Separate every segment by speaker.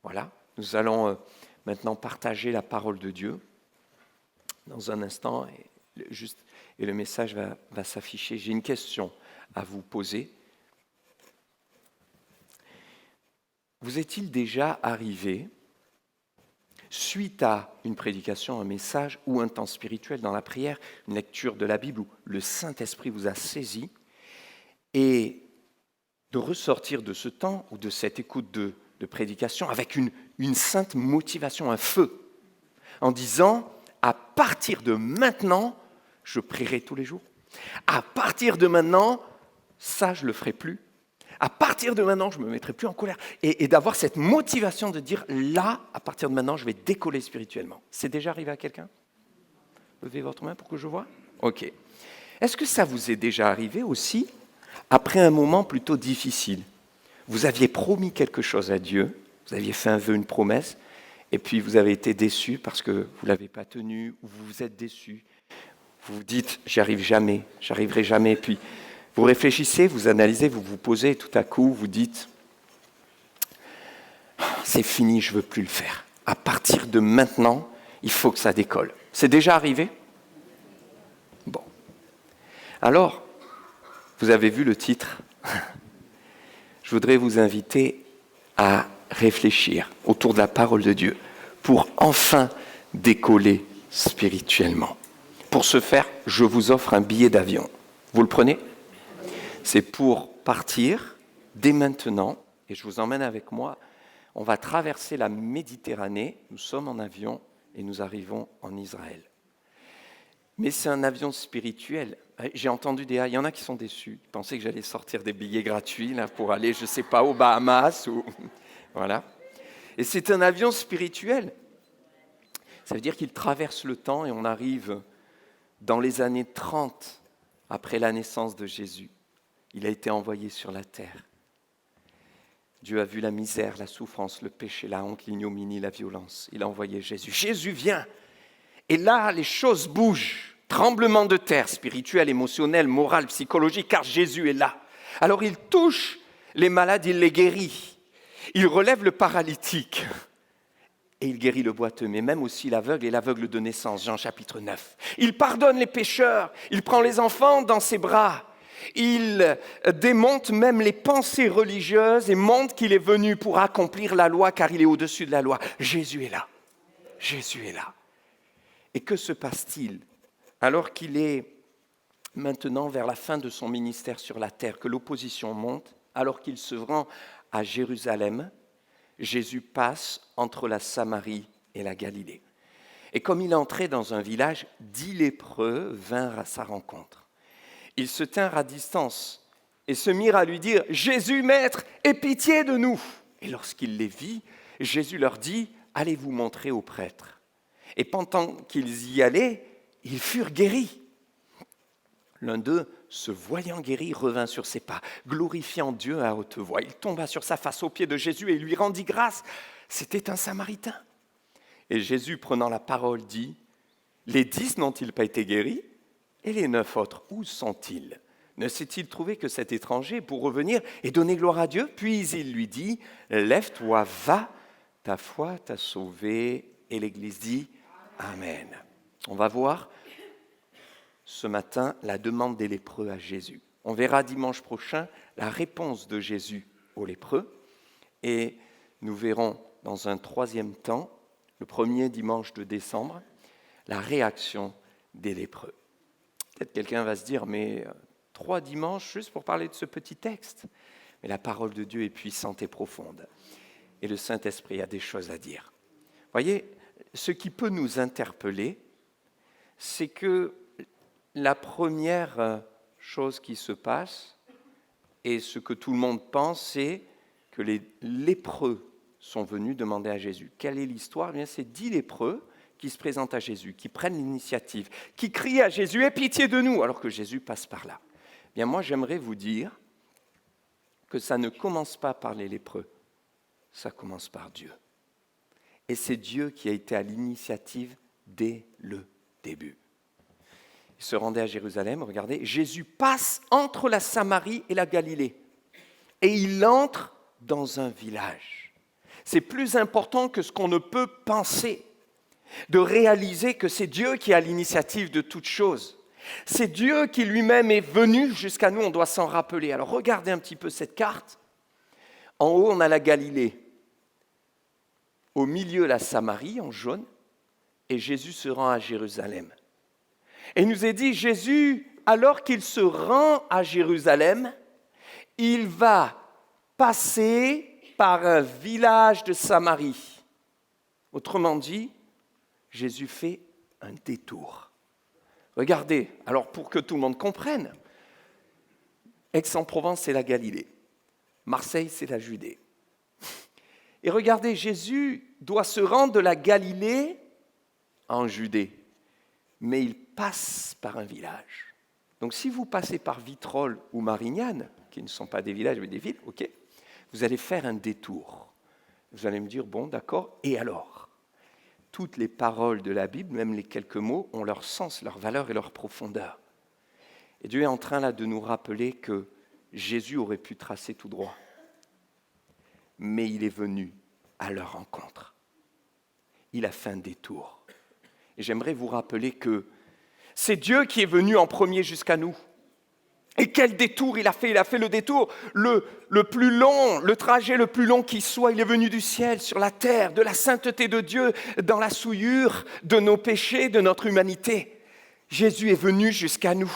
Speaker 1: Voilà, nous allons maintenant partager la parole de Dieu dans un instant et le message va s'afficher. J'ai une question à vous poser. Vous est-il déjà arrivé, suite à une prédication, un message ou un temps spirituel dans la prière, une lecture de la Bible où le Saint-Esprit vous a saisi, et de ressortir de ce temps ou de cette écoute de prédication avec une sainte motivation, un feu, en disant « à partir de maintenant, je prierai tous les jours. À partir de maintenant, ça, je ne le ferai plus. À partir de maintenant, je ne me mettrai plus en colère. » Et d'avoir cette motivation de dire « là, à partir de maintenant, je vais décoller spirituellement. » C'est déjà arrivé à quelqu'un ? Levez votre main pour que je vois. Ok. Est-ce que ça vous est déjà arrivé aussi après un moment plutôt difficile? Vous aviez promis quelque chose à Dieu, vous aviez fait un vœu, une promesse, et puis vous avez été déçu parce que vous ne l'avez pas tenu, ou vous vous êtes déçu. Vous vous dites, j'arriverai jamais. Et puis vous réfléchissez, vous analysez, vous vous posez, et tout à coup vous dites, c'est fini, je ne veux plus le faire. À partir de maintenant, il faut que ça décolle. C'est déjà arrivé ? Bon. Alors, vous avez vu le titre. Je voudrais vous inviter à réfléchir autour de la parole de Dieu pour enfin décoller spirituellement. Pour ce faire, je vous offre un billet d'avion. Vous le prenez ? C'est pour partir dès maintenant, et je vous emmène avec moi. On va traverser la Méditerranée, nous sommes en avion et nous arrivons en Israël. Mais c'est un avion spirituel. J'ai entendu il y en a qui sont déçus. Ils pensaient que j'allais sortir des billets gratuits là, pour aller, je ne sais pas, aux Bahamas. Voilà. Et c'est un avion spirituel. Ça veut dire qu'il traverse le temps et on arrive dans les années 30 après la naissance de Jésus. Il a été envoyé sur la terre. Dieu a vu la misère, la souffrance, le péché, la honte, l'ignominie, la violence. Il a envoyé Jésus. Jésus vient. Et là, les choses bougent. Tremblement de terre, spirituel, émotionnel, moral, psychologique, car Jésus est là. Alors il touche les malades, il les guérit. Il relève le paralytique. Et il guérit le boiteux, mais même aussi l'aveugle et l'aveugle de naissance, Jean chapitre 9. Il pardonne les pécheurs, il prend les enfants dans ses bras. Il démonte même les pensées religieuses et montre qu'il est venu pour accomplir la loi, car il est au-dessus de la loi. Jésus est là. Jésus est là. Et que se passe-t-il alors qu'il est maintenant vers la fin de son ministère sur la terre, que l'opposition monte, alors qu'il se rend à Jérusalem, Jésus passe entre la Samarie et la Galilée. Et comme il entrait dans un village, 10 lépreux vinrent à sa rencontre. Ils se tinrent à distance et se mirent à lui dire « Jésus, Maître, aie pitié de nous !» Et lorsqu'il les vit, Jésus leur dit « Allez vous montrer aux prêtres. » Et pendant qu'ils y allaient, ils furent guéris. L'un d'eux, se voyant guéri, revint sur ses pas, glorifiant Dieu à haute voix. Il tomba sur sa face aux pieds de Jésus et lui rendit grâce. C'était un Samaritain. Et Jésus, prenant la parole, dit « Les 10 n'ont-ils pas été guéris ? Et les 9 autres, où sont-ils ? Ne s'est-il trouvé que cet étranger pour revenir et donner gloire à Dieu ? Puis il lui dit « Lève-toi, va, ta foi t'a sauvé. » Et l'Église dit « Amen. » On va voir ce matin la demande des lépreux à Jésus. On verra dimanche prochain la réponse de Jésus aux lépreux. Et nous verrons dans un troisième temps, le premier dimanche de décembre, la réaction des lépreux. Peut-être quelqu'un va se dire, mais 3 dimanches juste pour parler de ce petit texte. Mais la parole de Dieu est puissante et profonde. Et le Saint-Esprit a des choses à dire. Voyez, ce qui peut nous interpeller, c'est que la première chose qui se passe, et ce que tout le monde pense, c'est que les lépreux sont venus demander à Jésus. Quelle est l'histoire ? Eh bien, c'est 10 lépreux qui se présentent à Jésus, qui prennent l'initiative, qui crient à Jésus « Aie pitié de nous !» alors que Jésus passe par là. Eh bien, moi, j'aimerais vous dire que ça ne commence pas par les lépreux, ça commence par Dieu. Et c'est Dieu qui a été à l'initiative dès le début. Il se rendait à Jérusalem, regardez, Jésus passe entre la Samarie et la Galilée. Et il entre dans un village. C'est plus important que ce qu'on ne peut penser, de réaliser que c'est Dieu qui a l'initiative de toutes choses. C'est Dieu qui lui-même est venu jusqu'à nous, on doit s'en rappeler. Alors regardez un petit peu cette carte. En haut, on a la Galilée. Au milieu, la Samarie, en jaune. Et Jésus se rend à Jérusalem. Et il nous est dit, Jésus, alors qu'il se rend à Jérusalem, il va passer par un village de Samarie. Autrement dit, Jésus fait un détour. Regardez, alors pour que tout le monde comprenne, Aix-en-Provence, c'est la Galilée. Marseille, c'est la Judée. Et regardez, Jésus doit se rendre de la Galilée en Judée, mais il passe par un village. Donc si vous passez par Vitrolles ou Marignane, qui ne sont pas des villages mais des villes, ok, vous allez faire un détour. Vous allez me dire, bon, d'accord, et alors ? Toutes les paroles de la Bible, même les quelques mots, ont leur sens, leur valeur et leur profondeur. Et Dieu est en train là de nous rappeler que Jésus aurait pu tracer tout droit, mais il est venu à leur rencontre. Il a fait un détour. Et j'aimerais vous rappeler que c'est Dieu qui est venu en premier jusqu'à nous. Et quel détour il a fait? Il a fait le détour le plus long, le trajet le plus long qui soit. Il est venu du ciel sur la terre, de la sainteté de Dieu, dans la souillure de nos péchés, de notre humanité. Jésus est venu jusqu'à nous.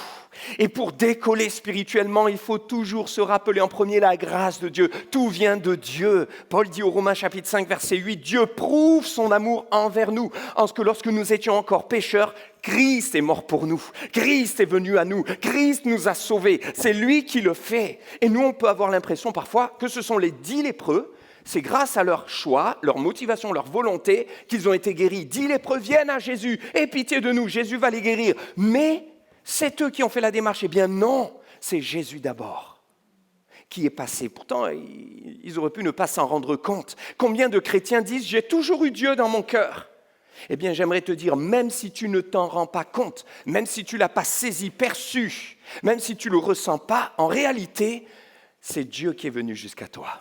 Speaker 1: Et pour décoller spirituellement, il faut toujours se rappeler en premier la grâce de Dieu. Tout vient de Dieu. Paul dit aux Romains chapitre 5 verset 8, Dieu prouve son amour envers nous, en ce que lorsque nous étions encore pécheurs, Christ est mort pour nous. Christ est venu à nous. Christ nous a sauvés. C'est lui qui le fait. Et nous, on peut avoir l'impression parfois que ce sont les 10 lépreux. C'est grâce à leur choix, leur motivation, leur volonté qu'ils ont été guéris. 10 lépreux viennent à Jésus. Aie pitié de nous, Jésus va les guérir. Mais c'est eux qui ont fait la démarche. Eh bien non, c'est Jésus d'abord qui est passé. Pourtant, ils auraient pu ne pas s'en rendre compte. Combien de chrétiens disent « J'ai toujours eu Dieu dans mon cœur ». Eh bien, j'aimerais te dire, même si tu ne t'en rends pas compte, même si tu ne l'as pas saisi, perçu, même si tu ne le ressens pas, en réalité, c'est Dieu qui est venu jusqu'à toi.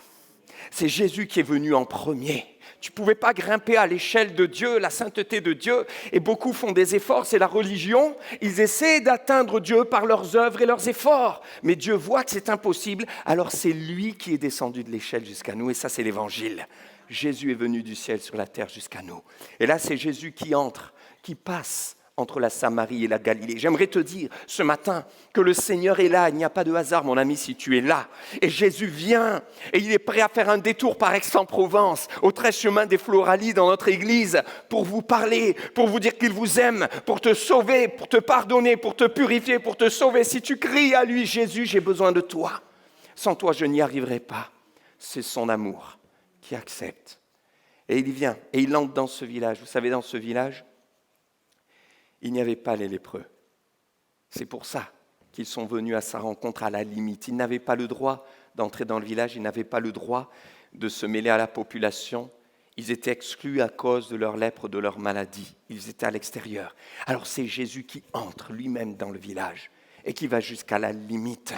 Speaker 1: C'est Jésus qui est venu en premier. Tu ne pouvais pas grimper à l'échelle de Dieu, la sainteté de Dieu, et beaucoup font des efforts, c'est la religion. Ils essaient d'atteindre Dieu par leurs œuvres et leurs efforts. Mais Dieu voit que c'est impossible, alors c'est lui qui est descendu de l'échelle jusqu'à nous, et ça c'est l'évangile. Jésus est venu du ciel sur la terre jusqu'à nous. Et là, c'est Jésus qui entre, qui passe entre la Samarie et la Galilée. J'aimerais te dire ce matin que le Seigneur est là. Il n'y a pas de hasard, mon ami, si tu es là. Et Jésus vient et il est prêt à faire un détour par Aix-en-Provence, au 13 chemin des Floralies dans notre église, pour vous parler, pour vous dire qu'il vous aime, pour te sauver, pour te pardonner, pour te purifier, pour te sauver. Si tu cries à lui, Jésus, j'ai besoin de toi. Sans toi, je n'y arriverai pas. C'est son amour qui accepte. Et il vient, et il entre dans ce village. Vous savez, dans ce village, il n'y avait pas les lépreux. C'est pour ça qu'ils sont venus à sa rencontre à la limite. Ils n'avaient pas le droit d'entrer dans le village, ils n'avaient pas le droit de se mêler à la population. Ils étaient exclus à cause de leur lèpre, de leur maladie. Ils étaient à l'extérieur. Alors c'est Jésus qui entre lui-même dans le village et qui va jusqu'à la limite.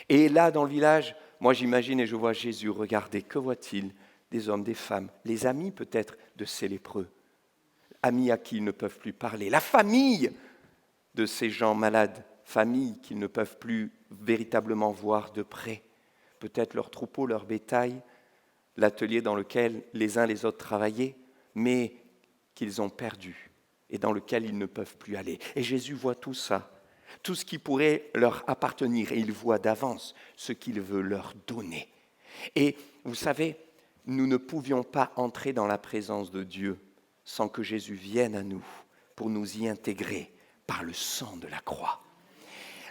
Speaker 1: Et là, dans le village, moi j'imagine et je vois Jésus regarder. Que voit-il? Des hommes, des femmes, les amis peut-être de ces lépreux. Amis à qui ils ne peuvent plus parler, la famille de ces gens malades, famille qu'ils ne peuvent plus véritablement voir de près, peut-être leur troupeau, leur bétail, l'atelier dans lequel les uns les autres travaillaient, mais qu'ils ont perdu et dans lequel ils ne peuvent plus aller. Et Jésus voit tout ça, tout ce qui pourrait leur appartenir, et il voit d'avance ce qu'il veut leur donner. Et vous savez, nous ne pouvions pas entrer dans la présence de Dieu sans que Jésus vienne à nous pour nous y intégrer par le sang de la croix.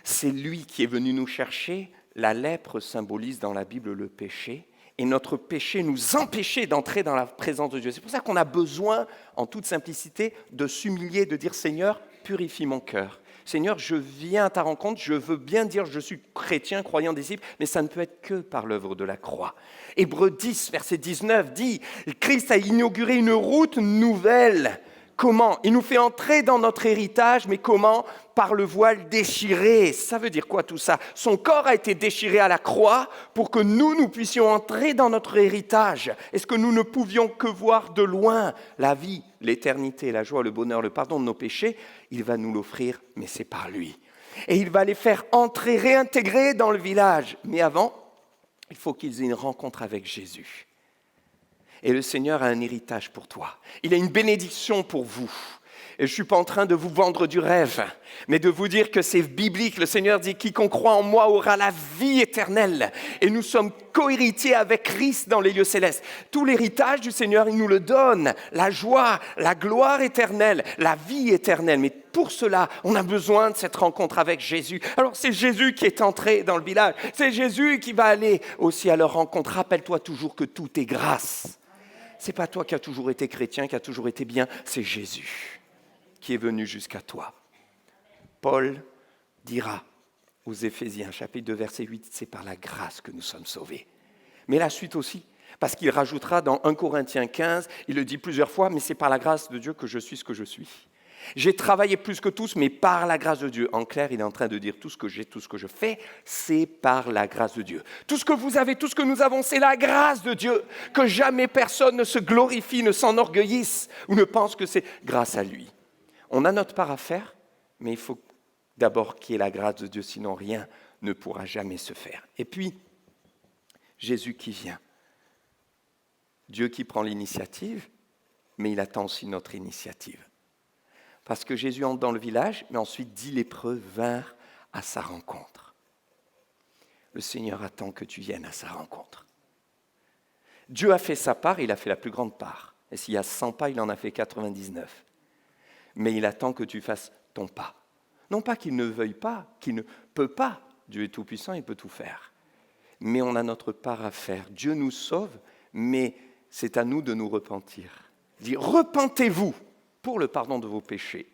Speaker 1: C'est lui qui est venu nous chercher. La lèpre symbolise dans la Bible le péché, et notre péché nous empêchait d'entrer dans la présence de Dieu. C'est pour ça qu'on a besoin, en toute simplicité, de s'humilier, de dire « Seigneur, purifie mon cœur. Seigneur, je viens à ta rencontre, je veux bien dire je suis chrétien, croyant, disciple, mais ça ne peut être que par l'œuvre de la croix. » Hébreux 10, verset 19 dit « Christ a inauguré une route nouvelle Comment? Il nous fait entrer dans notre héritage, mais comment? Par le voile déchiré. Ça veut dire quoi tout ça? Son corps a été déchiré à la croix pour que nous puissions entrer dans notre héritage. Est-ce que nous ne pouvions que voir de loin la vie, l'éternité, la joie, le bonheur, le pardon de nos péchés? Il va nous l'offrir, mais c'est par lui. Et il va les faire entrer, réintégrer dans le village. Mais avant, il faut qu'ils aient une rencontre avec Jésus. Et le Seigneur a un héritage pour toi. Il a une bénédiction pour vous. Et je ne suis pas en train de vous vendre du rêve, mais de vous dire que c'est biblique. Le Seigneur dit « Quiconque croit en moi aura la vie éternelle ». Et nous sommes co-héritiers avec Christ dans les lieux célestes. Tout l'héritage du Seigneur, il nous le donne. La joie, la gloire éternelle, la vie éternelle. Mais pour cela, on a besoin de cette rencontre avec Jésus. Alors c'est Jésus qui est entré dans le village. C'est Jésus qui va aller aussi à leur rencontre. Rappelle-toi toujours que tout est grâce. Ce n'est pas toi qui as toujours été chrétien, qui as toujours été bien, c'est Jésus qui est venu jusqu'à toi. Paul dira aux Éphésiens, chapitre 2, verset 8, c'est par la grâce que nous sommes sauvés. Mais la suite aussi, parce qu'il rajoutera dans 1 Corinthiens 15, il le dit plusieurs fois, mais c'est par la grâce de Dieu que je suis ce que je suis. J'ai travaillé plus que tous, mais par la grâce de Dieu. En clair, il est en train de dire tout ce que j'ai, tout ce que je fais, c'est par la grâce de Dieu. Tout ce que vous avez, tout ce que nous avons, c'est la grâce de Dieu. Que jamais personne ne se glorifie, ne s'enorgueillisse ou ne pense que c'est grâce à lui. On a notre part à faire, mais il faut d'abord qu'il y ait la grâce de Dieu, sinon rien ne pourra jamais se faire. Et puis, Jésus qui vient. Dieu qui prend l'initiative, mais il attend aussi notre initiative. Parce que Jésus entre dans le village, mais ensuite 10 lépreux vinrent à sa rencontre. Le Seigneur attend que tu viennes à sa rencontre. Dieu a fait sa part, il a fait la plus grande part. Et s'il y a 100 pas, il en a fait 99. Mais il attend que tu fasses ton pas. Non pas qu'il ne veuille pas, qu'il ne peut pas. Dieu est tout-puissant, il peut tout faire. Mais on a notre part à faire. Dieu nous sauve, mais c'est à nous de nous repentir. Il dit, repentez-vous pour le pardon de vos péchés.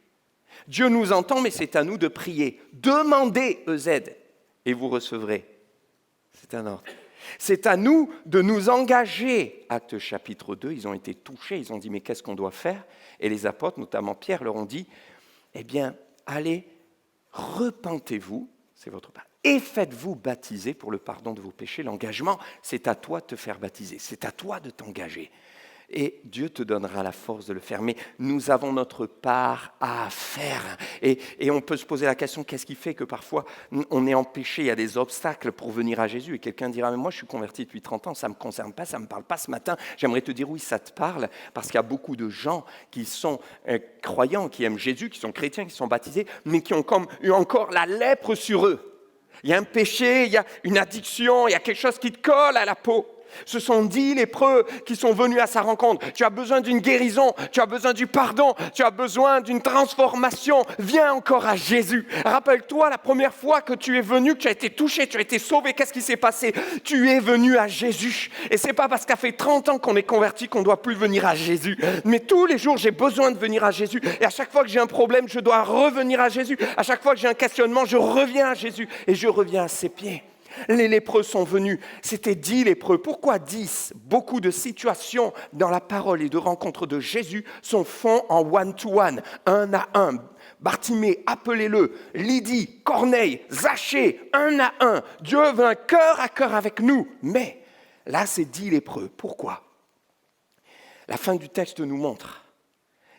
Speaker 1: Dieu nous entend, mais c'est à nous de prier. Demandez EZ et vous recevrez. C'est un ordre. C'est à nous de nous engager. Actes chapitre 2, ils ont été touchés, ils ont dit, mais qu'est-ce qu'on doit faire? Et les apôtres, notamment Pierre, leur ont dit, eh bien, allez, repentez-vous, c'est votre part, et faites-vous baptiser pour le pardon de vos péchés. L'engagement, c'est à toi de te faire baptiser, c'est à toi de t'engager. Et Dieu te donnera la force de le faire. Mais nous avons notre part à faire. Et on peut se poser la question, qu'est-ce qui fait que parfois on est empêché, il y a des obstacles pour venir à Jésus. Et quelqu'un dira, mais moi je suis converti depuis 30 ans, ça ne me concerne pas, ça ne me parle pas ce matin. J'aimerais te dire, oui, ça te parle, parce qu'il y a beaucoup de gens qui sont croyants, qui aiment Jésus, qui sont chrétiens, qui sont baptisés, mais qui ont comme eu encore la lèpre sur eux. Il y a un péché, il y a une addiction, il y a quelque chose qui te colle à la peau. Ce sont 10 lépreux qui sont venus à sa rencontre. Tu as besoin d'une guérison, tu as besoin du pardon, tu as besoin d'une transformation. Viens encore à Jésus. Rappelle-toi la première fois que tu es venu, que tu as été touché, tu as été sauvé. Qu'est-ce qui s'est passé? Tu es venu à Jésus. Et ce n'est pas parce que ça fait 30 ans qu'on est converti qu'on ne doit plus venir à Jésus. Mais tous les jours, j'ai besoin de venir à Jésus. Et à chaque fois que j'ai un problème, je dois revenir à Jésus. À chaque fois que j'ai un questionnement, je reviens à Jésus. Et je reviens à ses pieds. Les lépreux sont venus, c'était 10 lépreux. Pourquoi 10? Beaucoup de situations dans la parole et de rencontres de Jésus sont faites en one-to-one, un à un. Bartimée, appelez-le, Lydie, Corneille, Zachée, un à un. Dieu veut un cœur à cœur avec nous. Mais là, c'est 10 lépreux. Pourquoi? La fin du texte nous montre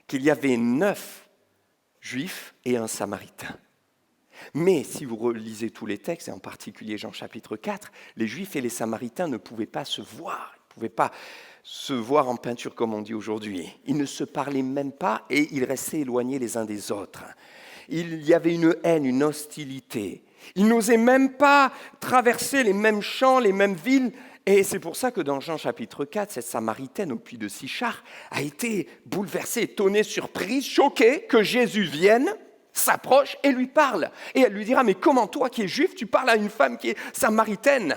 Speaker 1: qu'il y avait 9 juifs et un samaritain. Mais si vous relisez tous les textes, et en particulier Jean chapitre 4, les Juifs et les Samaritains ne pouvaient pas se voir. Ils ne pouvaient pas se voir en peinture comme on dit aujourd'hui. Ils ne se parlaient même pas et ils restaient éloignés les uns des autres. Il y avait une haine, une hostilité. Ils n'osaient même pas traverser les mêmes champs, les mêmes villes. Et c'est pour ça que dans Jean chapitre 4, cette Samaritaine au puits de Sychar a été bouleversée, étonnée, surprise, choquée que Jésus vienne, s'approche et lui parle. Et elle lui dira, mais comment toi qui es juif, tu parles à une femme qui est samaritaine?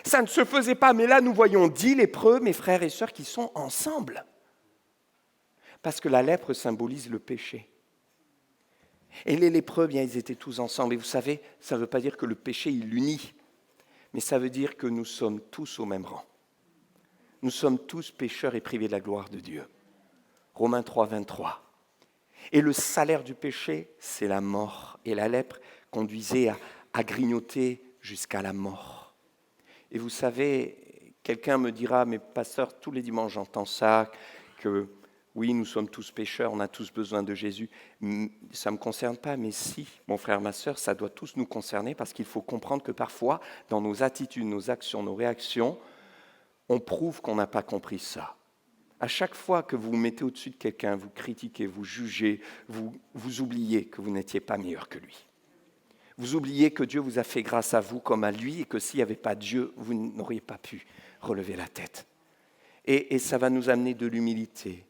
Speaker 1: Ça ne se faisait pas, mais là nous voyons 10 lépreux, mes frères et sœurs, qui sont ensemble. Parce que la lèpre symbolise le péché. Et les lépreux, bien, ils étaient tous ensemble. Et vous savez, ça ne veut pas dire que le péché, il l'unit, mais ça veut dire que nous sommes tous au même rang. Nous sommes tous pécheurs et privés de la gloire de Dieu. Romains 3, 23. Et le salaire du péché, c'est la mort. Et la lèpre conduisait à grignoter jusqu'à la mort. Et vous savez, quelqu'un me dira, mais pasteur, tous les dimanches j'entends ça, que oui, nous sommes tous pécheurs, on a tous besoin de Jésus. Ça ne me concerne pas, mais si, mon frère, ma sœur, ça doit tous nous concerner parce qu'il faut comprendre que parfois, dans nos attitudes, nos actions, nos réactions, on prouve qu'on n'a pas compris ça. À chaque fois que vous vous mettez au-dessus de quelqu'un, vous critiquez, vous jugez, vous oubliez que vous n'étiez pas meilleur que lui. Vous oubliez que Dieu vous a fait grâce à vous comme à lui et que s'il n'y avait pas Dieu, vous n'auriez pas pu relever la tête. Et ça va nous amener de l'humilité.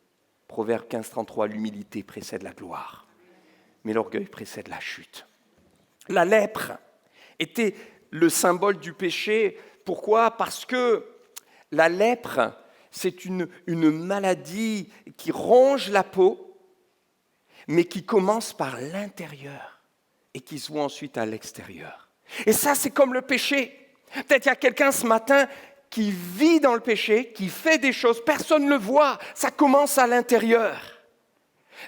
Speaker 1: Proverbe 15, 33, l'humilité précède la gloire, mais l'orgueil précède la chute. La lèpre était le symbole du péché. Pourquoi ? Parce que la lèpre, c'est une maladie qui ronge la peau, mais qui commence par l'intérieur et qui se voit ensuite à l'extérieur. Et ça, c'est comme le péché. Peut-être il y a quelqu'un ce matin qui vit dans le péché, qui fait des choses, personne ne le voit, ça commence à l'intérieur.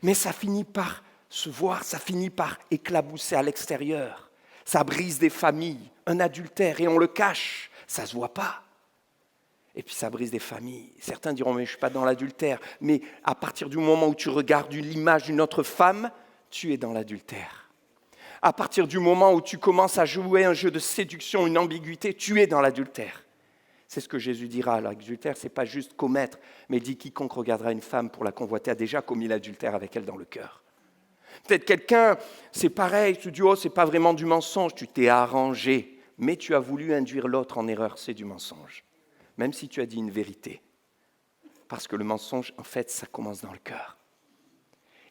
Speaker 1: Mais ça finit par se voir, ça finit par éclabousser à l'extérieur. Ça brise des familles, un adultère, et on le cache, ça ne se voit pas. Et puis ça brise des familles. Certains diront, mais je ne suis pas dans l'adultère. Mais à partir du moment où tu regardes l'image d'une autre femme, tu es dans l'adultère. À partir du moment où tu commences à jouer un jeu de séduction, une ambiguïté, tu es dans l'adultère. C'est ce que Jésus dira. L'adultère, ce n'est pas juste commettre, mais il dit quiconque regardera une femme pour la convoiter a déjà commis l'adultère avec elle dans le cœur. Peut-être quelqu'un, c'est pareil, tu dis, oh, ce n'est pas vraiment du mensonge, tu t'es arrangé, mais tu as voulu induire l'autre en erreur, c'est du mensonge. Même si tu as dit une vérité. Parce que le mensonge, en fait, ça commence dans le cœur.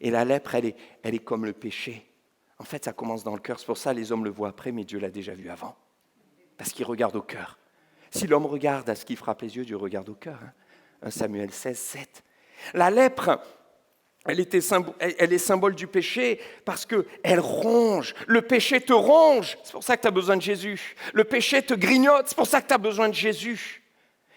Speaker 1: Et la lèpre, elle est comme le péché. En fait, ça commence dans le cœur. C'est pour ça que les hommes le voient après, mais Dieu l'a déjà vu avant. Parce qu'il regarde au cœur. Si l'homme regarde à ce qui frappe les yeux, Dieu regarde au cœur. 1 Samuel 16, 7. La lèpre, elle est symbole du péché parce qu'elle ronge. Le péché te ronge, c'est pour ça que tu as besoin de Jésus. Le péché te grignote, c'est pour ça que tu as besoin de Jésus.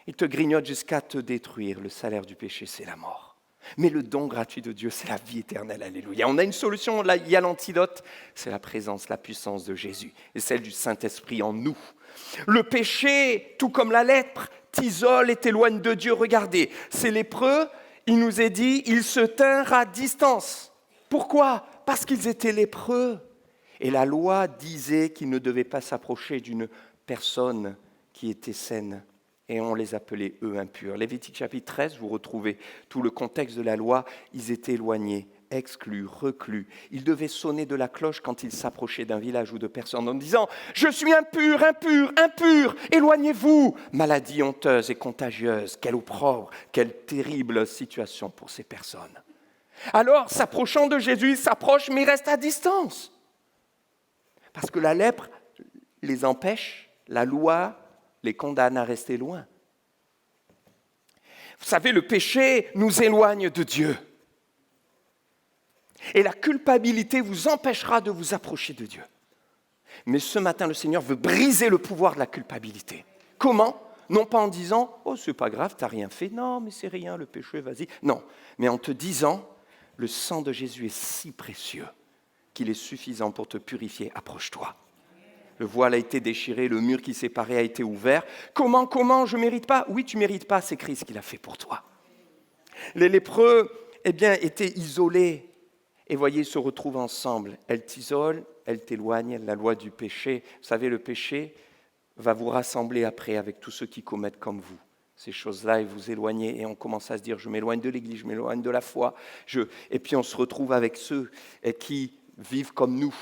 Speaker 1: Il te grignote jusqu'à te détruire. Le salaire du péché, c'est la mort. Mais le don gratuit de Dieu, c'est la vie éternelle. Alléluia. On a une solution, là, il y a l'antidote, c'est la présence, la puissance de Jésus et celle du Saint-Esprit en nous. Le péché, tout comme la lèpre, t'isole et t'éloigne de Dieu. Regardez, ces lépreux, il nous est dit, ils se tinrent à distance. Pourquoi ? Parce qu'ils étaient lépreux. Et la loi disait qu'ils ne devaient pas s'approcher d'une personne qui était saine. Et on les appelait, eux, impurs. Lévitique chapitre 13, vous retrouvez tout le contexte de la loi. Ils étaient éloignés, exclus, reclus. Ils devaient sonner de la cloche quand ils s'approchaient d'un village ou de personnes en disant « Je suis impur, impur, impur, éloignez-vous !» Maladie honteuse et contagieuse, quelle opprobre, quelle terrible situation pour ces personnes. Alors, s'approchant de Jésus, ils s'approchent, mais ils restent à distance. Parce que la lèpre les empêche, la loi les condamne à rester loin. Vous savez, le péché nous éloigne de Dieu. Et la culpabilité vous empêchera de vous approcher de Dieu. Mais ce matin, le Seigneur veut briser le pouvoir de la culpabilité. Comment ? Non pas en disant « Oh, c'est pas grave, t'as rien fait. Non, mais c'est rien, le péché, vas-y. » Non, mais en te disant « Le sang de Jésus est si précieux qu'il est suffisant pour te purifier. Approche-toi. » Le voile a été déchiré, le mur qui séparait a été ouvert. Comment, je ne mérite pas ? Oui, tu ne mérites pas, c'est Christ qui l'a fait pour toi. Les lépreux, étaient isolés. Et voyez, ils se retrouvent ensemble. Elle t'isole, elle t'éloigne, la loi du péché. Vous savez, le péché va vous rassembler après avec tous ceux qui commettent comme vous. Ces choses-là, et vous éloignez, et on commence à se dire, je m'éloigne de l'Église, je m'éloigne de la foi. Et puis on se retrouve avec ceux qui vivent comme nous,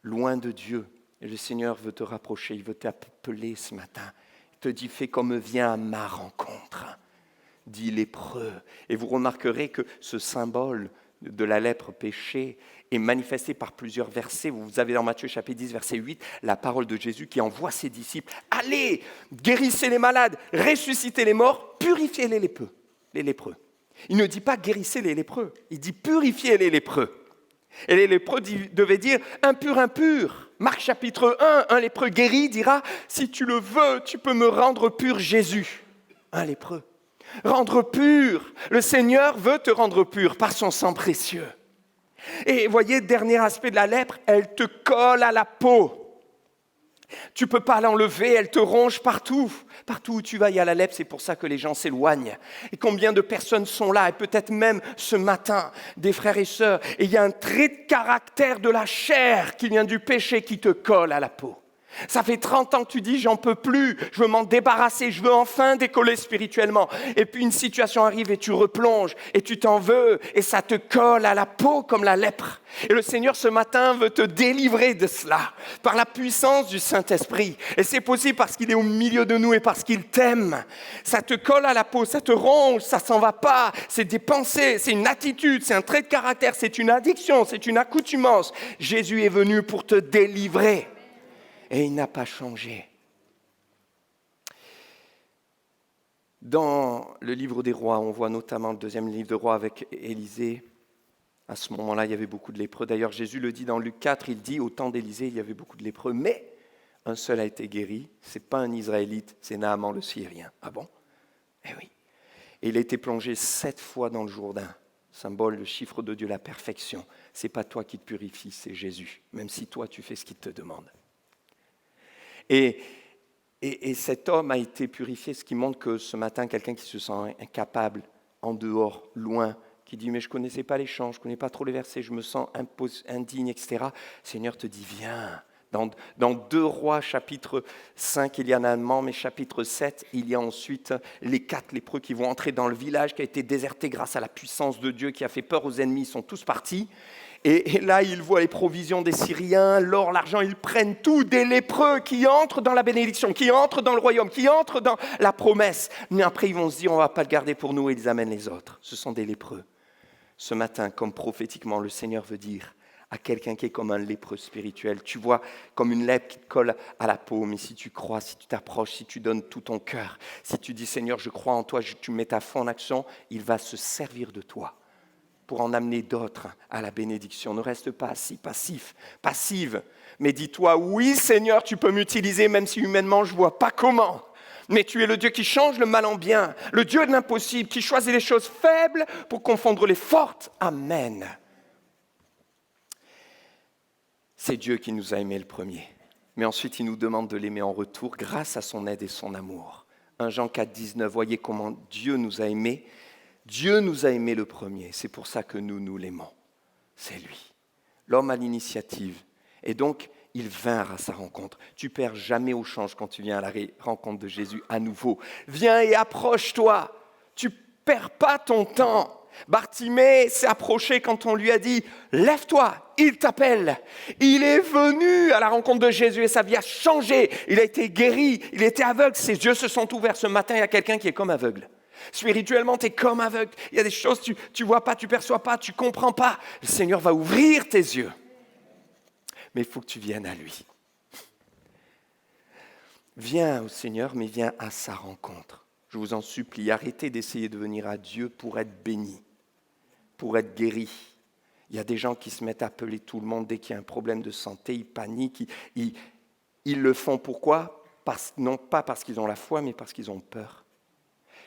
Speaker 1: loin de Dieu. Et le Seigneur veut te rapprocher, il veut t'appeler ce matin. Il te dit, fais comme viens à ma rencontre, dit lépreux. Et vous remarquerez que ce symbole de la lèpre péché est manifesté par plusieurs versets. Vous avez dans Matthieu chapitre 10, verset 8, la parole de Jésus qui envoie ses disciples. Allez, guérissez les malades, ressuscitez les morts, purifiez les lépreux. Il ne dit pas guérissez les lépreux, il dit purifiez les lépreux. Et les lépreux devaient dire impur, impur. Marc chapitre 1, un lépreux guéri dira si tu le veux, tu peux me rendre pur Jésus. Un lépreux. Rendre pur. Le Seigneur veut te rendre pur par son sang précieux. Et voyez, dernier aspect de la lèpre, elle te colle à la peau. Tu ne peux pas l'enlever, elle te ronge partout. Partout où tu vas, il y a la lèpre, c'est pour ça que les gens s'éloignent. Et combien de personnes sont là, et peut-être même ce matin, des frères et sœurs, et il y a un trait de caractère de la chair qui vient du péché qui te colle à la peau. Ça fait 30 ans que tu dis, j'en peux plus, je veux m'en débarrasser, je veux enfin décoller spirituellement. Et puis une situation arrive et tu replonges, et tu t'en veux, et ça te colle à la peau comme la lèpre. Et le Seigneur ce matin veut te délivrer de cela, par la puissance du Saint-Esprit. Et c'est possible parce qu'il est au milieu de nous et parce qu'il t'aime. Ça te colle à la peau, ça te ronge, ça s'en va pas. C'est des pensées, c'est une attitude, c'est un trait de caractère, c'est une addiction, c'est une accoutumance. Jésus est venu pour te délivrer. Et il n'a pas changé. Dans le livre des rois, on voit notamment le deuxième livre des rois avec Élisée. À ce moment-là, il y avait beaucoup de lépreux. D'ailleurs, Jésus le dit dans Luc 4, il dit, au temps d'Élisée, il y avait beaucoup de lépreux, mais un seul a été guéri. Ce n'est pas un Israélite, c'est Naaman le Syrien. Ah bon ? Eh oui. Et il a été plongé 7 fois dans le Jourdain. Symbole, le chiffre de Dieu, la perfection. Ce n'est pas toi qui te purifies, c'est Jésus. Même si toi, tu fais ce qu'il te demande. Et cet homme a été purifié, ce qui montre que ce matin, quelqu'un qui se sent incapable, en dehors, loin, qui dit « mais je ne connaissais pas les chants, je ne connais pas trop les versets, je me sens indigne, etc. » Le Seigneur te dit « viens ». Dans 2 Rois, chapitre 5, il y en a un moment, mais chapitre 7, il y a ensuite les 4 lépreux qui vont entrer dans le village qui a été déserté grâce à la puissance de Dieu, qui a fait peur aux ennemis, ils sont tous partis. Et là, ils voient les provisions des Syriens, l'or, l'argent, ils prennent tout, des lépreux qui entrent dans la bénédiction, qui entrent dans le royaume, qui entrent dans la promesse. Mais après, ils vont se dire, on ne va pas le garder pour nous, et ils amènent les autres. Ce sont des lépreux. Ce matin, comme prophétiquement, le Seigneur veut dire à quelqu'un qui est comme un lépreux spirituel, tu vois, comme une lèpre qui te colle à la peau, mais si tu crois, si tu t'approches, si tu donnes tout ton cœur, si tu dis, Seigneur, je crois en toi, tu mets ta foi en action, il va se servir de toi pour en amener d'autres à la bénédiction. Ne reste pas assis, passive, mais dis-toi, oui Seigneur, tu peux m'utiliser, même si humainement je ne vois pas comment. Mais tu es le Dieu qui change le mal en bien, le Dieu de l'impossible, qui choisit les choses faibles pour confondre les fortes. Amen. C'est Dieu qui nous a aimés le premier. Mais ensuite, il nous demande de l'aimer en retour grâce à son aide et son amour. 1 Jean 4, 19, voyez comment Dieu nous a aimés. Dieu nous a aimés le premier, c'est pour ça que nous l'aimons. C'est lui. L'homme a l'initiative. Et donc, ils vinrent à sa rencontre. Tu perds jamais au change quand tu viens à la rencontre de Jésus à nouveau. Viens et approche-toi. Tu perds pas ton temps. Bartimée s'est approché quand on lui a dit « Lève-toi, il t'appelle ». Il est venu à la rencontre de Jésus et sa vie a changé. Il a été guéri, il était aveugle. Ses yeux se sont ouverts. Ce matin, il y a quelqu'un qui est comme aveugle. Spirituellement, tu es comme aveugle. Il y a des choses, tu ne vois pas, tu ne perçois pas, tu ne comprends pas. Le Seigneur va ouvrir tes yeux. Mais il faut que tu viennes à lui. Viens au Seigneur, mais viens à sa rencontre. Je vous en supplie, arrêtez d'essayer de venir à Dieu pour être béni, pour être guéri. Il y a des gens qui se mettent à appeler tout le monde dès qu'il y a un problème de santé, ils paniquent. Ils le font pourquoi ? Non pas parce qu'ils ont la foi, mais parce qu'ils ont peur.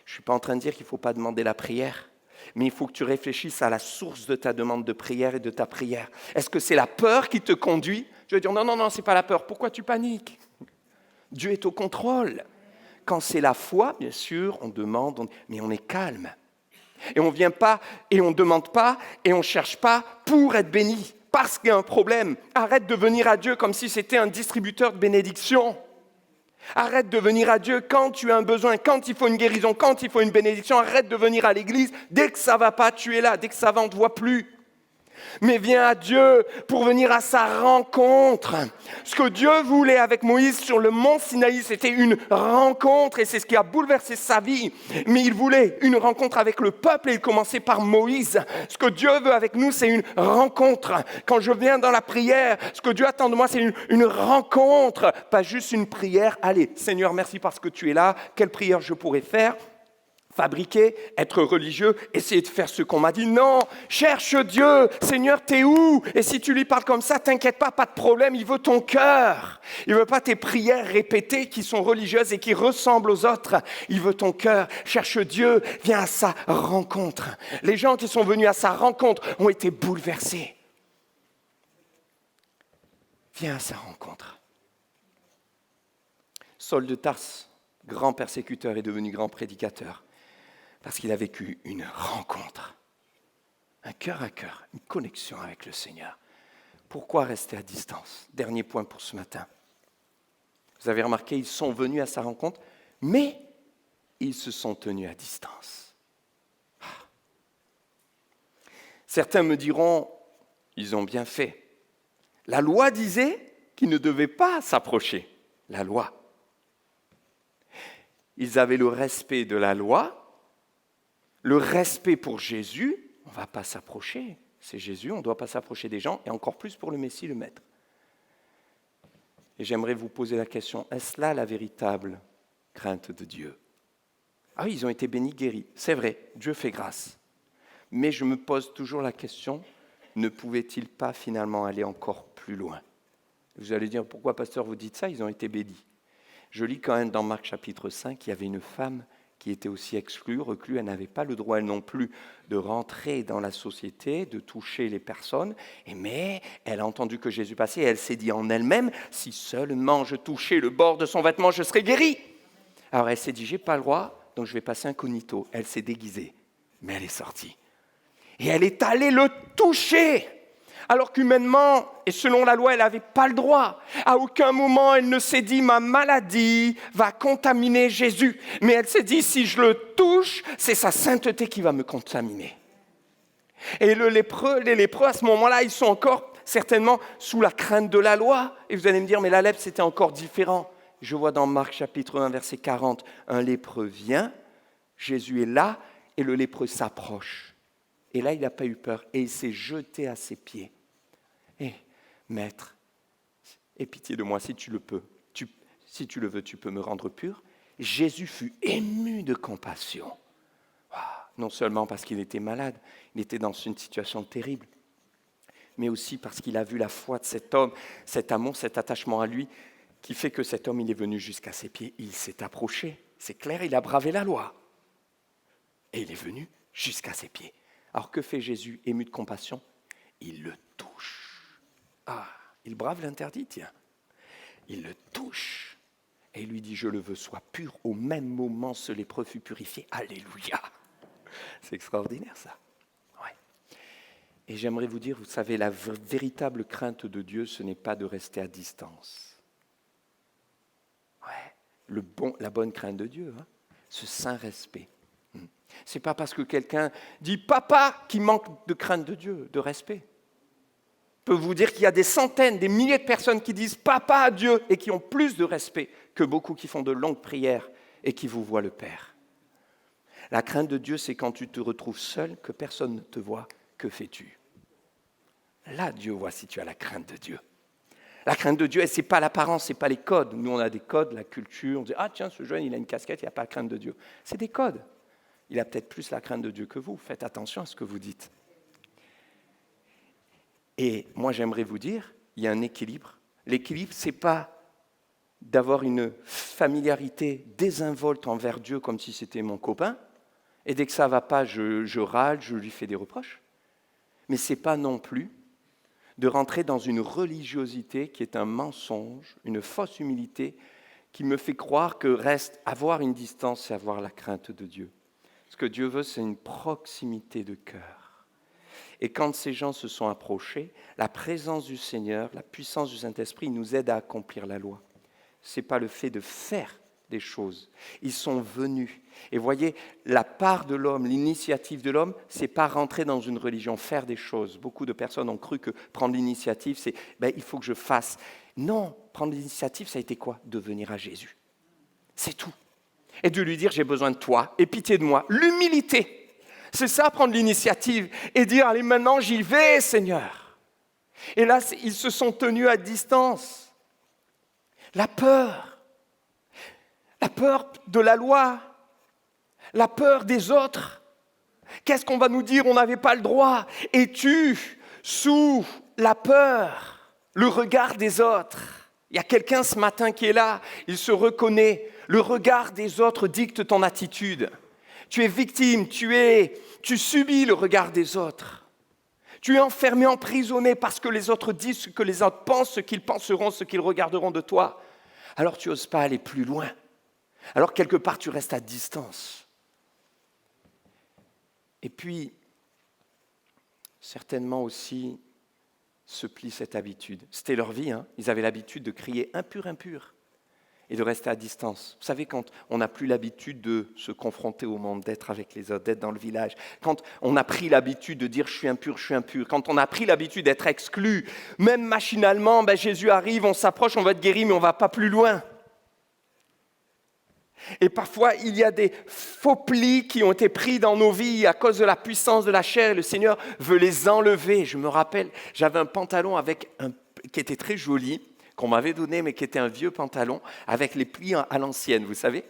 Speaker 1: Je ne suis pas en train de dire qu'il ne faut pas demander la prière, mais il faut que tu réfléchisses à la source de ta demande de prière et de ta prière. Est-ce que c'est la peur qui te conduit ? Je vais dire non, ce n'est pas la peur. Pourquoi tu paniques ? Dieu est au contrôle. Quand c'est la foi, bien sûr, on demande, mais on est calme. Et on ne vient pas, et on ne demande pas, et on ne cherche pas pour être béni, parce qu'il y a un problème. Arrête de venir à Dieu comme si c'était un distributeur de bénédictions. Arrête de venir à Dieu quand tu as un besoin, quand il faut une guérison, quand il faut une bénédiction. Arrête de venir à l'église. Dès que ça ne va pas, tu es là. Dès que ça va, on ne te voit plus. Mais viens à Dieu pour venir à sa rencontre. Ce que Dieu voulait avec Moïse sur le mont Sinaï, c'était une rencontre et c'est ce qui a bouleversé sa vie. Mais il voulait une rencontre avec le peuple et il commençait par Moïse. Ce que Dieu veut avec nous, c'est une rencontre. Quand je viens dans la prière, ce que Dieu attend de moi, c'est une rencontre, pas juste une prière. Allez, Seigneur, merci parce que tu es là. Quelle prière je pourrais faire ? fabriquer, être religieux, essayer de faire ce qu'on m'a dit. Non, cherche Dieu. Seigneur, t'es où? Et si tu lui parles comme ça, t'inquiète pas de problème. Il veut ton cœur. Il veut pas tes prières répétées qui sont religieuses et qui ressemblent aux autres. Il veut ton cœur. Cherche Dieu. Viens à sa rencontre. Les gens qui sont venus à sa rencontre ont été bouleversés. Viens à sa rencontre. Saul de Tarse, grand persécuteur, est devenu grand prédicateur. Parce qu'il a vécu une rencontre, un cœur à cœur, une connexion avec le Seigneur. Pourquoi rester à distance? Dernier point pour ce matin. Vous avez remarqué, ils sont venus à sa rencontre, mais ils se sont tenus à distance. Certains me diront, ils ont bien fait. La loi disait qu'ils ne devaient pas s'approcher. La loi. Ils avaient le respect de la loi. Le respect pour Jésus, on ne va pas s'approcher. C'est Jésus, on ne doit pas s'approcher des gens, et encore plus pour le Messie, le Maître. Et j'aimerais vous poser la question, est-ce là la véritable crainte de Dieu? Ah oui, ils ont été bénis, guéris. C'est vrai, Dieu fait grâce. Mais je me pose toujours la question, ne pouvait-il pas finalement aller encore plus loin? Vous allez dire, pourquoi, pasteur, vous dites ça? Ils ont été bénis. Je lis quand même dans Marc chapitre 5, il y avait une femme qui était aussi exclue, reclue, elle n'avait pas le droit elle non plus de rentrer dans la société, de toucher les personnes, mais elle a entendu que Jésus passait et elle s'est dit en elle-même, si seulement je touchais le bord de son vêtement, je serais guérie. Alors elle s'est dit, j'ai pas le droit, donc je vais passer incognito. Elle s'est déguisée, mais elle est sortie. Et elle est allée le toucher. Alors qu'humainement, et selon la loi, elle n'avait pas le droit. À aucun moment, elle ne s'est dit, ma maladie va contaminer Jésus. Mais elle s'est dit, si je le touche, c'est sa sainteté qui va me contaminer. Et les lépreux, à ce moment-là, ils sont encore certainement sous la crainte de la loi. Et vous allez me dire, mais la lèpre, c'était encore différent. Je vois dans Marc chapitre 1, verset 40, un lépreux vient, Jésus est là, et le lépreux s'approche. Et là, il n'a pas eu peur, et il s'est jeté à ses pieds. Eh, maître, aie pitié de moi si tu le peux. Si tu le veux, tu peux me rendre pur. Jésus fut ému de compassion. Non seulement parce qu'il était malade, il était dans une situation terrible, mais aussi parce qu'il a vu la foi de cet homme, cet amour, cet attachement à lui, qui fait que cet homme, il est venu jusqu'à ses pieds. Il s'est approché, c'est clair, il a bravé la loi. Et il est venu jusqu'à ses pieds. Alors que fait Jésus, ému de compassion? Il le touche. Ah, il brave l'interdit, tiens. Il le touche et il lui dit, je le veux, sois pur. Au même moment, ce lépreux fut purifié. Alléluia. C'est extraordinaire, ça. Ouais. Et j'aimerais vous dire, vous savez, la véritable crainte de Dieu, ce n'est pas de rester à distance. Ouais. La bonne crainte de Dieu, hein, ce saint respect. Ce n'est pas parce que quelqu'un dit « papa » qui manque de crainte de Dieu, de respect. Je peux vous dire qu'il y a des centaines, des milliers de personnes qui disent « papa à Dieu » et qui ont plus de respect que beaucoup qui font de longues prières et qui vous voient le Père. La crainte de Dieu, c'est quand tu te retrouves seul, que personne ne te voit, que fais-tu? Là, Dieu voit si tu as la crainte de Dieu. La crainte de Dieu, ce n'est pas l'apparence, ce n'est pas les codes. Nous, on a des codes, la culture, on dit « ah tiens, ce jeune, il a une casquette, il n'a pas la crainte de Dieu ». C'est des codes. Il a peut-être plus la crainte de Dieu que vous. Faites attention à ce que vous dites. Et moi, j'aimerais vous dire, il y a un équilibre. L'équilibre, ce n'est pas d'avoir une familiarité désinvolte envers Dieu comme si c'était mon copain, et dès que ça ne va pas, je râle, je lui fais des reproches. Mais ce n'est pas non plus de rentrer dans une religiosité qui est un mensonge, une fausse humilité, qui me fait croire que reste avoir une distance et avoir la crainte de Dieu. Ce que Dieu veut, c'est une proximité de cœur. Et quand ces gens se sont approchés, la présence du Seigneur, la puissance du Saint-Esprit nous aide à accomplir la loi. Ce n'est pas le fait de faire des choses. Ils sont venus. Et voyez, la part de l'homme, l'initiative de l'homme, ce n'est pas rentrer dans une religion, faire des choses. Beaucoup de personnes ont cru que prendre l'initiative, c'est il faut que je fasse. Non, prendre l'initiative, ça a été quoi? De venir à Jésus. C'est tout. Et de lui dire, j'ai besoin de toi, aie pitié de moi. L'humilité, c'est ça, prendre l'initiative et dire, allez, maintenant, j'y vais, Seigneur. Et là, ils se sont tenus à distance. La peur de la loi, la peur des autres. Qu'est-ce qu'on va nous dire? On n'avait pas le droit. Es-tu sous la peur, le regard des autres? Il y a quelqu'un ce matin qui est là, il se reconnaît. Le regard des autres dicte ton attitude. Tu es victime, tu subis le regard des autres. Tu es enfermé, emprisonné parce que les autres disent ce que les autres pensent, ce qu'ils penseront, ce qu'ils regarderont de toi. Alors tu n'oses pas aller plus loin. Alors quelque part tu restes à distance. Et puis, certainement aussi, se plie cette habitude. C'était leur vie, hein. Ils avaient l'habitude de crier « impur, impur » et de rester à distance. Vous savez, quand on n'a plus l'habitude de se confronter au monde, d'être avec les autres, d'être dans le village, quand on a pris l'habitude de dire « je suis impur », quand on a pris l'habitude d'être exclu, même machinalement, Jésus arrive, on s'approche, on va être guéri, mais on ne va pas plus loin. Et parfois, il y a des faux plis qui ont été pris dans nos vies à cause de la puissance de la chair et le Seigneur veut les enlever. Je me rappelle, j'avais un pantalon qui était très joli, qu'on m'avait donné, mais qui était un vieux pantalon avec les plis à l'ancienne, vous savez.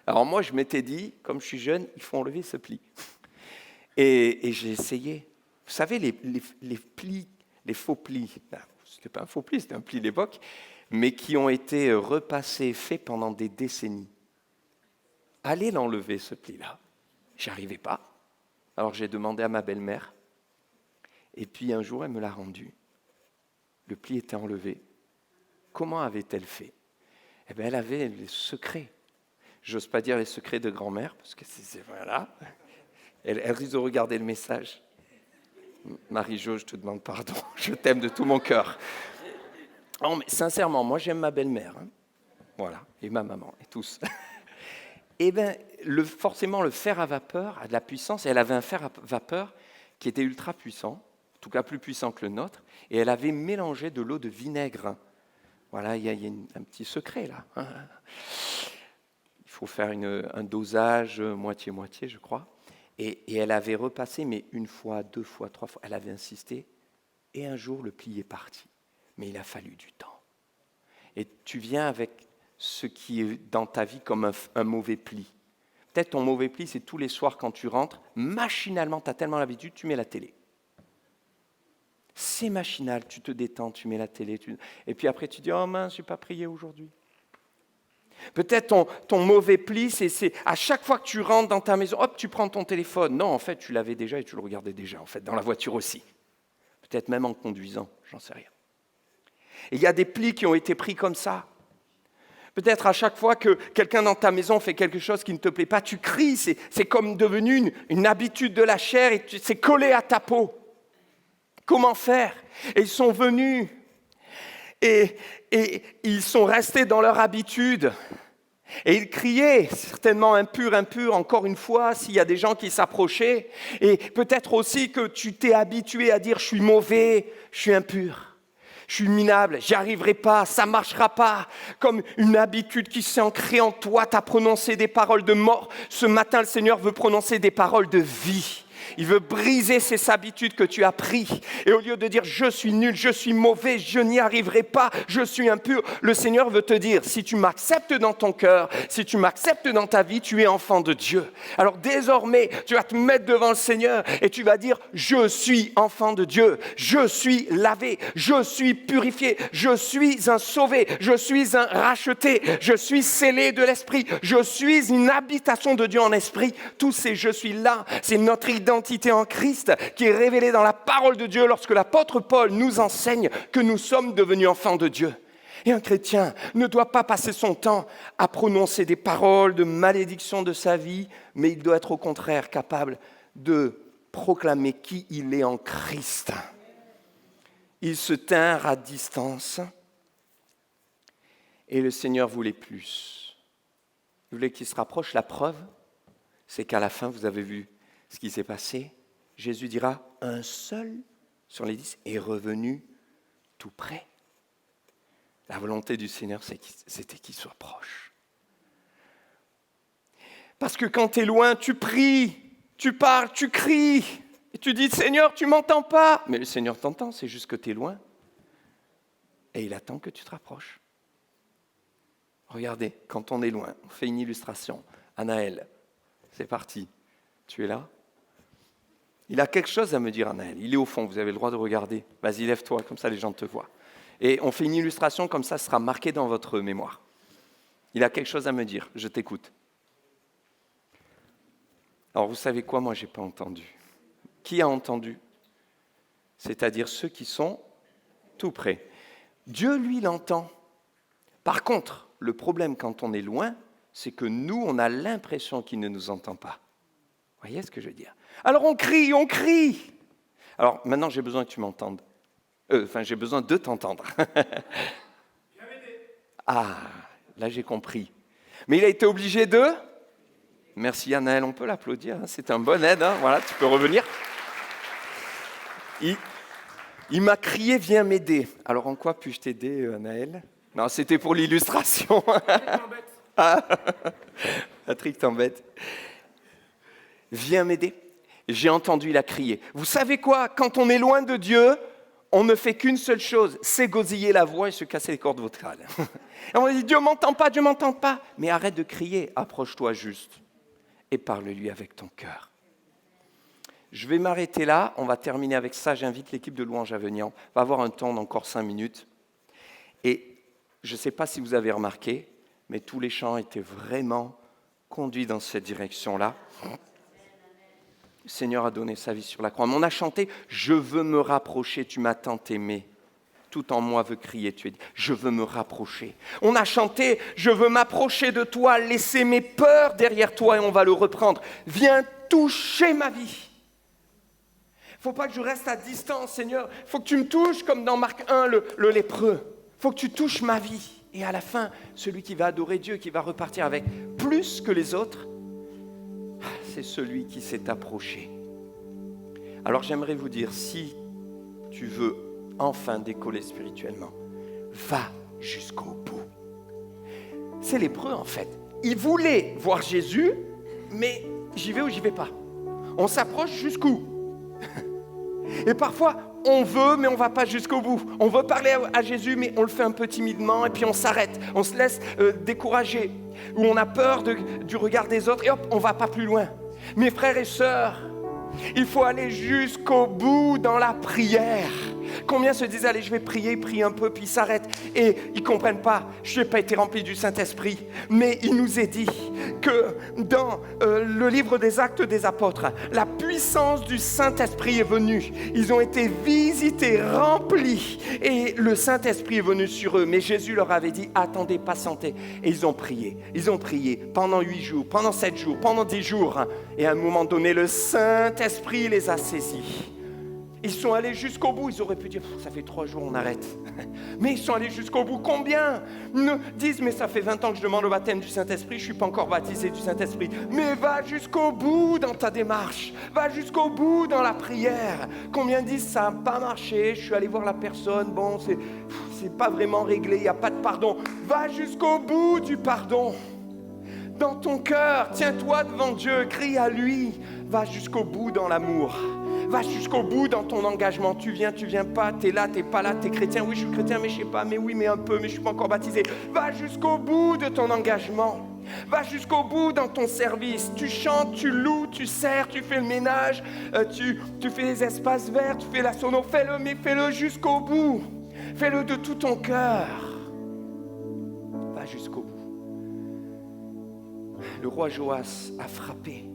Speaker 1: Alors moi, je m'étais dit, comme je suis jeune, il faut enlever ce pli. Et j'ai essayé. Vous savez, les plis, les faux plis, ce n'était pas un faux pli, c'était un pli d'époque, mais qui ont été repassés, faits pendant des décennies. Allez l'enlever, ce pli-là. J'y arrivais pas. Alors j'ai demandé à ma belle-mère. Et puis un jour, elle me l'a rendu. Le pli était enlevé. Comment avait-elle fait? Eh bien, elle avait les secrets. J'ose pas dire les secrets de grand-mère, parce que c'est voilà. Elle risque de regarder le message. Marie-Jo, je te demande pardon. Je t'aime de tout mon cœur. Non, mais sincèrement, moi j'aime ma belle-mère. Hein. Voilà, et ma maman, et tous. Eh bien, forcément, le fer à vapeur a de la puissance. Et elle avait un fer à vapeur qui était ultra puissant, en tout cas plus puissant que le nôtre. Et elle avait mélangé de l'eau de vinaigre. Voilà, il y a un petit secret là. Il faut faire un dosage moitié-moitié, je crois. Et elle avait repassé, mais 1 fois, 2 fois, 3 fois. Elle avait insisté. Et un jour, le pli est parti. Mais il a fallu du temps. Et tu viens avec ce qui est dans ta vie comme un mauvais pli. Peut-être ton mauvais pli, c'est tous les soirs quand tu rentres, machinalement, tu as tellement l'habitude, tu mets la télé. C'est machinal, tu te détends, tu mets la télé. Et puis après, tu dis « Oh mince, je n'ai pas prié aujourd'hui ». Peut-être ton mauvais pli, c'est à chaque fois que tu rentres dans ta maison, hop, tu prends ton téléphone. Non, en fait, tu l'avais déjà et tu le regardais déjà, en fait, dans la voiture aussi. Peut-être même en conduisant, j'en sais rien. Et il y a des plis qui ont été pris comme ça. Peut-être à chaque fois que quelqu'un dans ta maison fait quelque chose qui ne te plaît pas, tu cries, c'est comme devenu une habitude de la chair et c'est collé à ta peau. Comment faire? Et ils sont venus et ils sont restés dans leur habitude. Et ils criaient, certainement impur, impur, encore une fois, s'il y a des gens qui s'approchaient. Et peut-être aussi que tu t'es habitué à dire « je suis mauvais, je suis impur ». Je suis minable, j'y arriverai pas, ça ne marchera pas. Comme une habitude qui s'est ancrée en toi, tu as prononcé des paroles de mort. Ce matin, le Seigneur veut prononcer des paroles de vie. Il veut briser ces habitudes que tu as prises. Et au lieu de dire « je suis nul, je suis mauvais, je n'y arriverai pas, je suis impur », le Seigneur veut te dire « si tu m'acceptes dans ton cœur, si tu m'acceptes dans ta vie, tu es enfant de Dieu. » Alors désormais, tu vas te mettre devant le Seigneur et tu vas dire « je suis enfant de Dieu, je suis lavé, je suis purifié, je suis un sauvé, je suis un racheté, je suis scellé de l'Esprit, je suis une habitation de Dieu en esprit. » Tous ces « je suis là », c'est notre identité en Christ qui est révélée dans la parole de Dieu lorsque l'apôtre Paul nous enseigne que nous sommes devenus enfants de Dieu. Et un chrétien ne doit pas passer son temps à prononcer des paroles de malédiction de sa vie, mais il doit être au contraire capable de proclamer qui il est en Christ. Ils se tinrent à distance et le Seigneur voulait plus. Il voulait qu'ils se rapprochent. La preuve, c'est qu'à la fin, vous avez vu ce qui s'est passé. Jésus dira, un seul sur les 10 est revenu tout près. La volonté du Seigneur, c'était qu'il soit proche. Parce que quand tu es loin, tu pries, tu parles, tu cries. Et tu dis, Seigneur, tu ne m'entends pas. Mais le Seigneur t'entend, c'est juste que tu es loin. Et il attend que tu te rapproches. Regardez, quand on est loin, on fait une illustration. Anaël, c'est parti. Tu es là? Il a quelque chose à me dire, Anaël. Il est au fond, vous avez le droit de regarder. Vas-y, lève-toi, comme ça les gens te voient. Et on fait une illustration, comme ça sera marqué dans votre mémoire. Il a quelque chose à me dire, je t'écoute. Alors vous savez quoi, moi je n'ai pas entendu. Qui a entendu? C'est-à-dire ceux qui sont tout près. Dieu, lui, l'entend. Par contre, le problème quand on est loin, c'est que nous, on a l'impression qu'il ne nous entend pas. Vous voyez ce que je veux dire? Alors on crie, on crie. Alors maintenant, j'ai besoin que tu m'entendes. J'ai besoin de t'entendre. Ah, là j'ai compris. Mais il a été obligé de... Merci Anaël, on peut l'applaudir, hein, c'est un bon aide. Hein, voilà, tu peux revenir. Il m'a crié, viens m'aider. Alors en quoi puis-je t'aider, Anaël? Non, c'était pour l'illustration. Ah, Patrick t'embête. Viens m'aider. J'ai entendu, il a crié. Vous savez quoi? Quand on est loin de Dieu, on ne fait qu'une seule chose, s'égosiller la voix et se casser les cordes vocales. Et on dit, Dieu m'entend pas, Dieu m'entend pas. Mais arrête de crier, approche-toi juste et parle-lui avec ton cœur. Je vais m'arrêter là, on va terminer avec ça. J'invite l'équipe de louange à venir. On va avoir un temps d'encore 5 minutes. Et je ne sais pas si vous avez remarqué, mais tous les chants étaient vraiment conduits dans cette direction-là. Le Seigneur a donné sa vie sur la croix. Mais on a chanté « Je veux me rapprocher, tu m'as tant aimé ». Tout en moi veut crier, tu es dit « Je veux me rapprocher ». On a chanté « Je veux m'approcher de toi, laisser mes peurs derrière toi » et on va le reprendre. « Viens toucher ma vie ». Il ne faut pas que je reste à distance, Seigneur. Il faut que tu me touches comme dans Marc 1, le lépreux. Il faut que tu touches ma vie. Et à la fin, celui qui va adorer Dieu, qui va repartir avec plus que les autres, c'est celui qui s'est approché. Alors j'aimerais vous dire, si tu veux enfin décoller spirituellement, va jusqu'au bout. C'est lépreux en fait. Il voulait voir Jésus, mais j'y vais ou j'y vais pas. On s'approche jusqu'où? Et parfois, on veut, mais on ne va pas jusqu'au bout. On veut parler à Jésus, mais on le fait un peu timidement, et puis on s'arrête. On se laisse décourager, ou on a peur du regard des autres, et hop, on ne va pas plus loin. Mes frères et sœurs, il faut aller jusqu'au bout dans la prière. Combien se disent, allez, je vais prier, ils prient un peu, puis ils s'arrêtent. Et ils ne comprennent pas, je n'ai pas été rempli du Saint-Esprit. Mais il nous est dit que dans le livre des Actes des Apôtres, la puissance du Saint-Esprit est venue. Ils ont été visités, remplis, et le Saint-Esprit est venu sur eux. Mais Jésus leur avait dit, attendez, patientez. Et ils ont prié pendant 8 jours, pendant 7 jours, pendant 10 jours. Et à un moment donné, le Saint-Esprit les a saisis. Ils sont allés jusqu'au bout. Ils auraient pu dire, ça fait 3 jours, on arrête. Mais ils sont allés jusqu'au bout. Combien disent, mais ça fait 20 ans que je demande le baptême du Saint-Esprit, je ne suis pas encore baptisé du Saint-Esprit. Mais va jusqu'au bout dans ta démarche. Va jusqu'au bout dans la prière. Combien disent, ça n'a pas marché, je suis allé voir la personne, bon, c'est pas vraiment réglé, il n'y a pas de pardon. Va jusqu'au bout du pardon. Dans ton cœur, tiens-toi devant Dieu, crie à lui. Va jusqu'au bout dans l'amour. Va jusqu'au bout dans ton engagement. Tu viens pas, t'es là, t'es pas là, t'es chrétien. Oui, je suis chrétien, mais je sais pas. Mais oui, mais un peu, mais je suis pas encore baptisé. Va jusqu'au bout de ton engagement. Va jusqu'au bout dans ton service. Tu chantes, tu loues, tu sers, tu fais le ménage, tu fais les espaces verts, tu fais la sono. Fais-le, mais fais-le jusqu'au bout. Fais-le de tout ton cœur. Va jusqu'au bout. Le roi Joas a frappé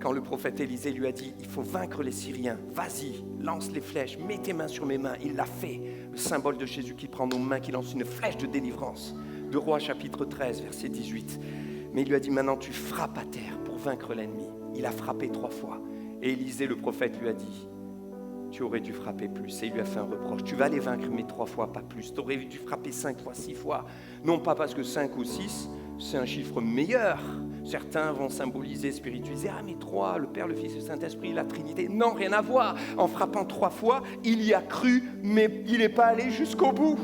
Speaker 1: quand le prophète Élisée lui a dit « Il faut vaincre les Syriens, vas-y, lance les flèches, mets tes mains sur mes mains. » Il l'a fait, le symbole de Jésus qui prend nos mains, qui lance une flèche de délivrance. De Rois chapitre 13, verset 18. Mais il lui a dit « Maintenant tu frappes à terre pour vaincre l'ennemi. » Il a frappé 3 fois. Et Élisée, le prophète, lui a dit « Tu aurais dû frapper plus. » Et il lui a fait un reproche. « Tu vas les vaincre, mais 3 fois, pas plus. Tu aurais dû frapper 5 fois, 6 fois. » Non pas parce que 5 ou 6, c'est un chiffre meilleur. Certains vont symboliser, spiritualiser. Ah, mais 3, le Père, le Fils et le Saint-Esprit, la Trinité. Non, rien à voir. En frappant 3 fois, il y a cru, mais il n'est pas allé jusqu'au bout.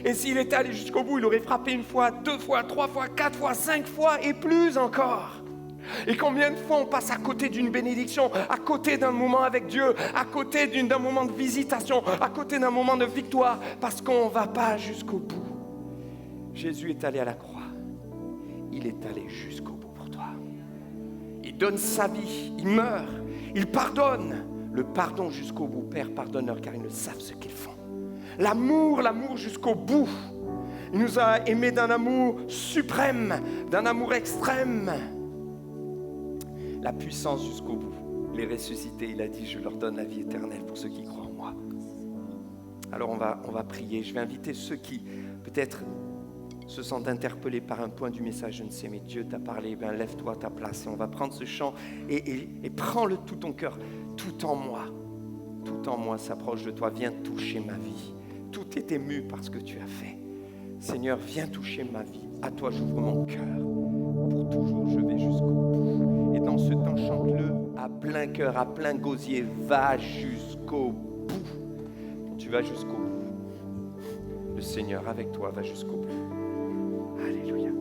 Speaker 1: Et s'il était allé jusqu'au bout, il aurait frappé 1 fois, 2 fois, 3 fois, 4 fois, 5 fois et plus encore. Et combien de fois on passe à côté d'une bénédiction, à côté d'un moment avec Dieu, à côté d'un moment de visitation, à côté d'un moment de victoire, parce qu'on ne va pas jusqu'au bout. Jésus est allé à la croix. Il est allé jusqu'au bout pour toi. Et il donne sa vie, il meurt, il pardonne. Le pardon jusqu'au bout. Père, pardonne-leur car ils ne savent ce qu'ils font. L'amour jusqu'au bout. Il nous a aimés d'un amour suprême, d'un amour extrême. La puissance jusqu'au bout. Les ressuscités, il a dit, je leur donne la vie éternelle pour ceux qui croient en moi. Alors on va prier. Je vais inviter ceux qui peut-être se sentent interpellés par un point du message, je ne sais, mais Dieu t'a parlé, ben lève-toi à ta place et on va prendre ce chant et prends-le tout ton cœur, tout en moi s'approche de toi, viens toucher ma vie. Tout est ému par ce que tu as fait. Seigneur, viens toucher ma vie. À toi, j'ouvre mon cœur. Pour toujours, je vais jusqu'au bout. Et dans ce temps, chante-le à plein cœur, à plein gosier. Va jusqu'au bout. Tu vas jusqu'au bout. Le Seigneur avec toi va jusqu'au bout. Alléluia.